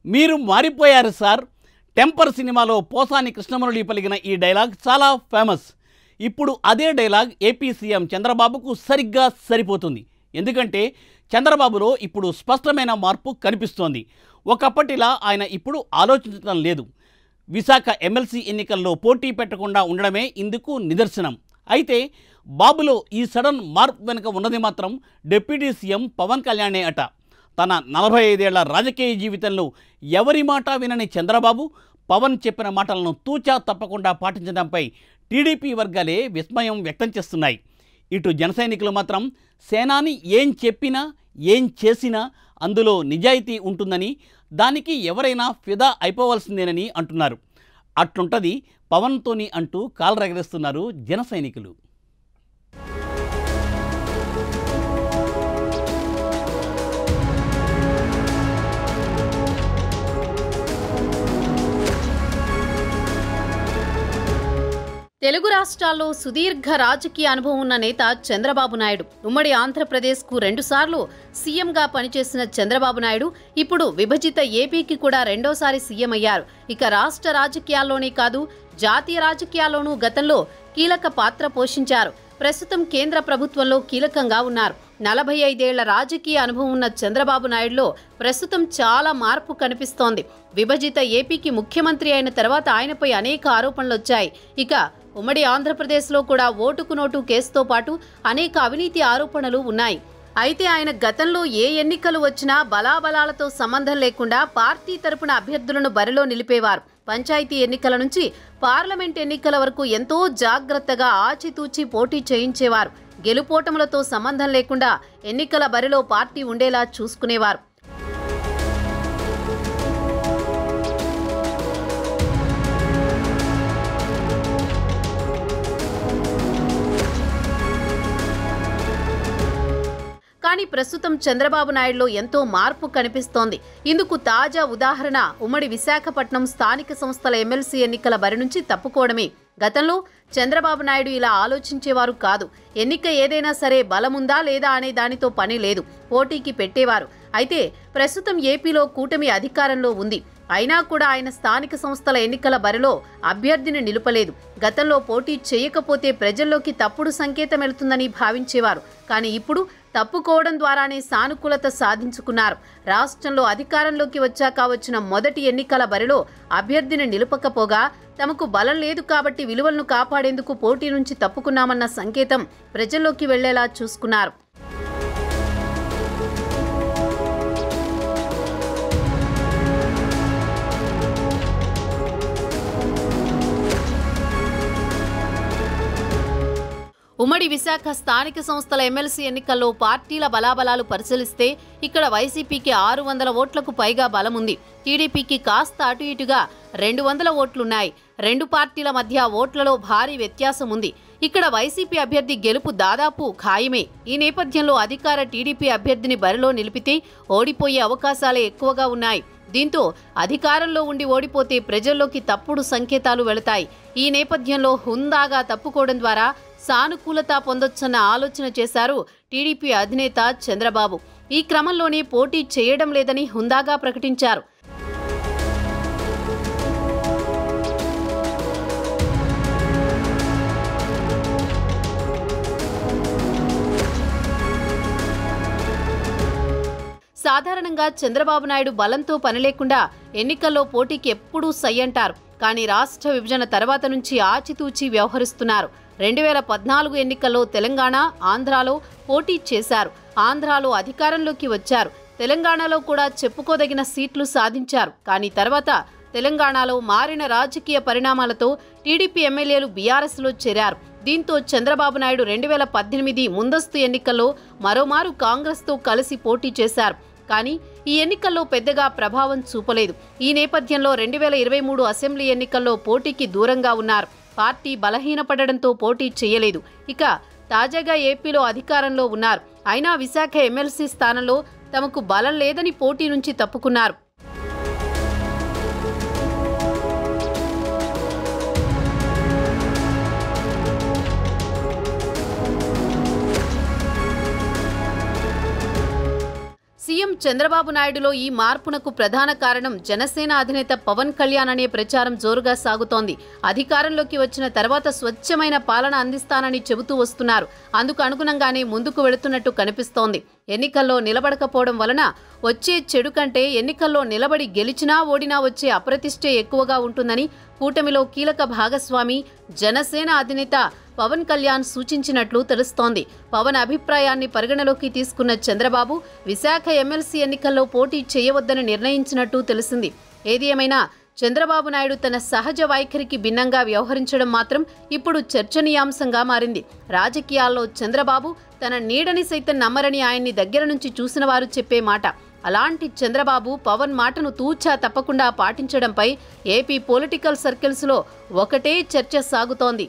మీరు మారిపోయారు sir. Temper సినిమాలో పోసాని కృష్ణమురళి పలికిన ఈ డైలాగ్ చాలా ఫేమస్. ఇప్పుడు అదే డైలాగ్ ఏపీ సీఎం చంద్రబాబుకు సరిగ్గా సరిపోతుంది. ఎందుకంటే చంద్రబాబులో ఇప్పుడు స్పష్టమైన మార్పు కనిపిస్తోంది. ఒకప్పటిలా ఆయన ఇప్పుడు ఆలోచించడం లేదు. విశాఖ ఎమ్మెల్సీ ఎన్నికల్లో పోటీ పెట్టకుండా ఉండడమే ఇందుకు నిదర్శనం. అయితే బాబులో ఈ సడన్ మార్పు వెనుక ఉన్నది మాత్రం డిప్యూటీ సీఎం పవన్ కళ్యాణే అట. తన 45 ఏళ్ల రాజకీయ జీవితంలో ఎవరి మాట వినని చంద్రబాబు పవన్ చెప్పిన మాటలను తూచా తప్పకుండా పాటించడంపై టీడీపీ వర్గాలే విస్మయం వ్యక్తం చేస్తున్నాయి. ఇటు జనసైనికులు మాత్రం సేనాని ఏం చెప్పినా ఏం చేసినా అందులో నిజాయితీ ఉంటుందని, దానికి ఎవరైనా ఫిదా అయిపోవాల్సిందేనని అంటున్నారు. అట్లుంటది పవన్తోని అంటూ కాలరగరేస్తున్నారు జనసైనికులు. తెలుగు రాష్ట్రాల్లో సుదీర్ఘ రాజకీయ అనుభవం ఉన్న నేత చంద్రబాబు నాయుడు. ఉమ్మడి ఆంధ్రప్రదేశ్కు 2 సార్లు సీఎంగా పనిచేసిన చంద్రబాబు నాయుడు ఇప్పుడు విభజిత ఏపీకి కూడా 2వ సీఎం అయ్యారు. ఇక రాష్ట్ర రాజకీయాల్లోనే కాదు, జాతీయ రాజకీయాల్లోనూ గతంలో కీలక పాత్ర పోషించారు. ప్రస్తుతం కేంద్ర ప్రభుత్వంలో కీలకంగా ఉన్నారు. 45 ఏళ్ల రాజకీయ అనుభవం ఉన్న చంద్రబాబు నాయుడులో ప్రస్తుతం చాలా మార్పు కనిపిస్తోంది. విభజిత ఏపీకి ముఖ్యమంత్రి అయిన తర్వాత ఆయనపై అనేక ఆరోపణలు వచ్చాయి. ఇక ఉమ్మడి ఆంధ్రప్రదేశ్లో కూడా ఓటుకు నోటు కేసుతో పాటు అనేక అవినీతి ఆరోపణలు ఉన్నాయి. అయితే ఆయన గతంలో ఏ ఎన్నికలు వచ్చినా బలాబలాలతో సంబంధం లేకుండా పార్టీ తరపున అభ్యర్థులను బరిలో నిలిపేవారు. పంచాయతీ ఎన్నికల నుంచి పార్లమెంట్ ఎన్నికల వరకు ఎంతో జాగ్రత్తగా ఆచితూచి పోటీ చేయించేవారు. గెలుపోటములతో సంబంధం లేకుండా ఎన్నికల బరిలో పార్టీ ఉండేలా చూసుకునేవారు. కానీ ప్రస్తుతం చంద్రబాబు నాయుడులో ఎంతో మార్పు కనిపిస్తోంది. ఇందుకు తాజా ఉదాహరణ ఉమ్మడి విశాఖపట్నం స్థానిక సంస్థల ఎమ్మెల్సీ ఎన్నికల బరి నుంచి తప్పుకోవడమే. గతంలో చంద్రబాబు నాయుడు ఇలా ఆలోచించేవారు కాదు. ఎన్నిక ఏదైనా సరే బలముందా లేదా అనే దానితో పని లేదు, పోటీకి పెట్టేవారు. అయితే ప్రస్తుతం ఏపీలో కూటమి అధికారంలో ఉంది. అయినా కూడా ఆయన స్థానిక సంస్థల ఎన్నికల బరిలో అభ్యర్థిని నిలుపలేదు. గతంలో పోటీ చేయకపోతే ప్రజల్లోకి తప్పుడు సంకేతం వెళుతుందని భావించేవారు. కానీ ఇప్పుడు తప్పుకోవడం ద్వారానే సానుకూలత సాధించుకున్నారు. రాష్ట్రంలో అధికారంలోకి వచ్చాక వచ్చిన మొదటి ఎన్నికల బరిలో అభ్యర్థిని నిలుపకపోగా తమకు బలం లేదు కాబట్టి విలువలను కాపాడేందుకు పోటీ నుంచి తప్పుకున్నామన్న సంకేతం ప్రజల్లోకి వెళ్లేలా చూసుకున్నారు. ఉమ్మడి విశాఖ స్థానిక సంస్థల ఎమ్మెల్సీ ఎన్నికల్లో పార్టీల బలాబలాలు పరిశీలిస్తే ఇక్కడ వైసీపీకి 600 ఓట్లకు పైగా బలం ఉంది. టీడీపీకి కాస్త అటు ఇటుగా 200 ఓట్లున్నాయి. 2 పార్టీల మధ్య ఓట్లలో భారీ వ్యత్యాసం ఉంది. ఇక్కడ వైసీపీ అభ్యర్థి గెలుపు దాదాపు ఖాయమే. ఈ నేపథ్యంలో అధికార టీడీపీ అభ్యర్థిని బరిలో నిలిపితే ఓడిపోయే అవకాశాలే ఎక్కువగా ఉన్నాయి. దీంతో అధికారంలో ఉండి ఓడిపోతే ప్రజల్లోకి తప్పుడు సంకేతాలు వెళతాయి. ఈ నేపథ్యంలో హుందాగా తప్పుకోవడం ద్వారా సానుకూలత పొందొచ్చన్న ఆలోచన చేశారు టీడీపీ అధినేత చంద్రబాబు. ఈ క్రమంలోనే పోటీ చేయడం లేదని హుందాగా ప్రకటించారు. సాధారణంగా చంద్రబాబు నాయుడు బలంతో పని లేకుండా ఎన్నికల్లో పోటీకి ఎప్పుడూ సై అంటారు. కానీ రాష్ట్ర విభజన తర్వాత నుంచి ఆచితూచి వ్యవహరిస్తున్నారు. 2014 ఎన్నికల్లో తెలంగాణ, ఆంధ్రాలో పోటీ చేశారు. ఆంధ్రాలో అధికారంలోకి వచ్చారు. తెలంగాణలో కూడా చెప్పుకోదగిన సీట్లు సాధించారు. కానీ తర్వాత తెలంగాణలో మారిన రాజకీయ పరిణామాలతో టీడీపీ ఎమ్మెల్యేలు బీఆర్ఎస్లో చేరారు. దీంతో చంద్రబాబు నాయుడు 2018 ముందస్తు ఎన్నికల్లో మరోమారు కాంగ్రెస్తో కలిసి పోటీ చేశారు. కానీ ఈ ఎన్నికల్లో పెద్దగా ప్రభావం చూపలేదు. ఈ నేపథ్యంలో 2023 అసెంబ్లీ ఎన్నికల్లో పోటీకి దూరంగా ఉన్నారు. పార్టీ బలహీనపడడంతో పోటీ చేయలేదు. ఇక తాజాగా ఏపీలో అధికారంలో ఉన్నారు. అయినా విశాఖ ఎమ్మెల్సీ స్థానంలో తమకు బలం లేదని పోటీ నుంచి తప్పుకున్నారు. సీఎం చంద్రబాబు నాయుడులో ఈ మార్పునకు ప్రధాన కారణం జనసేన అధినేత పవన్ కళ్యాణ్ అనే ప్రచారం జోరుగా సాగుతోంది. అధికారంలోకి వచ్చిన తర్వాత స్వచ్ఛమైన పాలన అందిస్తానని చెబుతూ వస్తున్నారు. అందుకు అనుగుణంగానే ముందుకు వెళుతున్నట్టు కనిపిస్తోంది. ఎన్నికల్లో నిలబడకపోవడం వలన వచ్చే చెడు కంటే ఎన్నికల్లో నిలబడి గెలిచినా ఓడినా వచ్చే అప్రతిష్టే ఎక్కువగా ఉంటుందని కూటమిలో కీలక భాగస్వామి జనసేన అధినేత పవన్ కళ్యాణ్ సూచించినట్లు తెలుస్తోంది. పవన్ అభిప్రాయాన్ని పరిగణలోకి తీసుకున్న చంద్రబాబు విశాఖ ఎమ్మెల్సీ ఎన్నికల్లో పోటీ చేయవద్దని నిర్ణయించినట్టు తెలిసింది. ఏది ఏమైనా చంద్రబాబు నాయుడు తన సహజ వైఖరికి భిన్నంగా వ్యవహరించడం మాత్రం ఇప్పుడు చర్చనీయాంశంగా మారింది. రాజకీయాల్లో చంద్రబాబు తన నీడని సైతం నమ్మరని ఆయన్ని దగ్గర నుంచి చూసిన వారు చెప్పే మాట. అలాంటి చంద్రబాబు పవన్ మాటను తూచా తప్పకుండా పాటించడంపై ఏపీ పొలిటికల్ సర్కిల్స్లో ఒకటే చర్చ సాగుతోంది.